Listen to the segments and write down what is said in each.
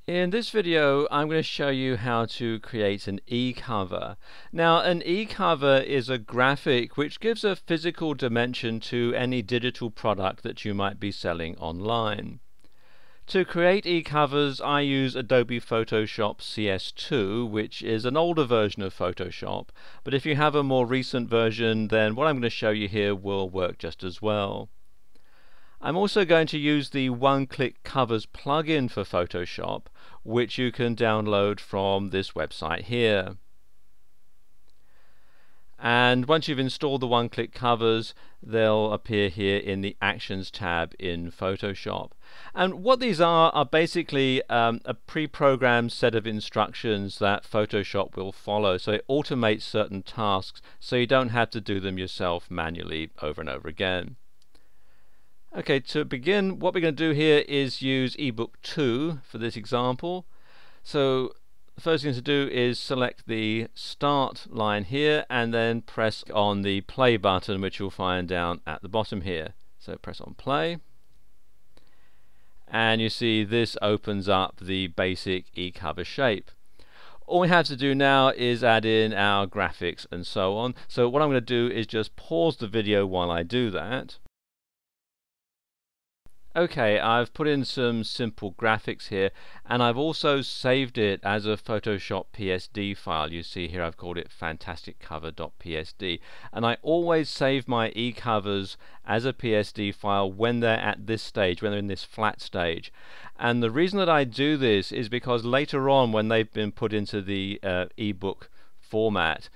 In this video, I'm going to show you how to create an eCover. Now, an eCover is a graphic which gives a physical dimension to any digital product that you might be selling online. To create eCovers, I use Adobe Photoshop CS2, which is an older version of Photoshop, but if you have a more recent version, then what I'm going to show you here will work just as well. I'm also going to use the one-click covers plugin for Photoshop, which you can download from this website here. And once you've installed the one-click covers, they'll appear here in the Actions tab in Photoshop. And what these are basically a pre-programmed set of instructions that Photoshop will follow. So it automates certain tasks so you don't have to do them yourself manually over and over again. Okay, to begin, what we're going to do here is use ebook 2 for this example. So the first thing to do is select the start line here and then press on the play button, which you'll find down at the bottom here. So press on play, and you see this opens up the basic eCover shape. All we have to do now is add in our graphics and so on. So what I'm going to do is just pause the video while I do that. Okay, I've put in some simple graphics here, and I've also saved it as a Photoshop PSD file. You see here I've called it fantasticcover.psd, and I always save my eCovers as a PSD file when they're at this stage, when they're in this flat stage. And the reason that I do this is because later on, when they've been put into the ebook format,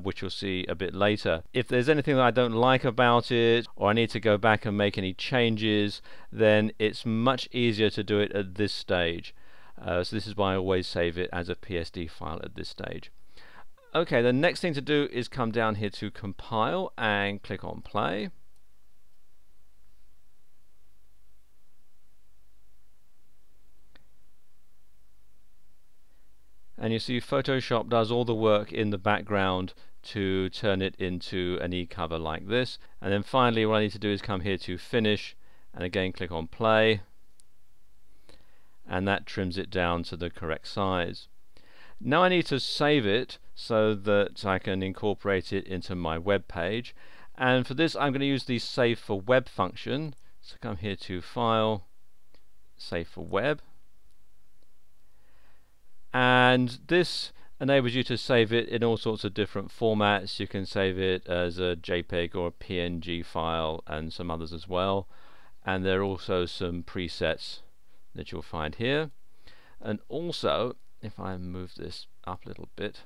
which you'll see a bit later, if there's anything that I don't like about it, or I need to go back and make any changes, then it's much easier to do it at this stage. So this is why I always save it as a PSD file at this stage. Okay, the next thing to do is come down here to compile and click on play. And you see Photoshop does all the work in the background to turn it into an eCover like this. And then finally what I need to do is come here to finish and again click on play, and that trims it down to the correct size. Now I need to save it so that I can incorporate it into my web page, and for this I'm going to use the Save for Web function. So come here to File, Save for Web, and this enables you to save it in all sorts of different formats. You can save it as a JPEG or a PNG file and some others as well, and there are also some presets that you'll find here. And also, if I move this up a little bit,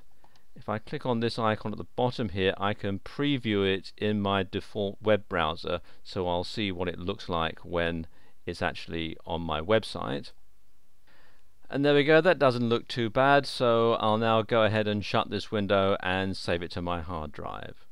if I click on this icon at the bottom here, I can preview it in my default web browser, so I'll see what it looks like when it's actually on my website. And there we go, that doesn't look too bad, so I'll now go ahead and shut this window and save it to my hard drive.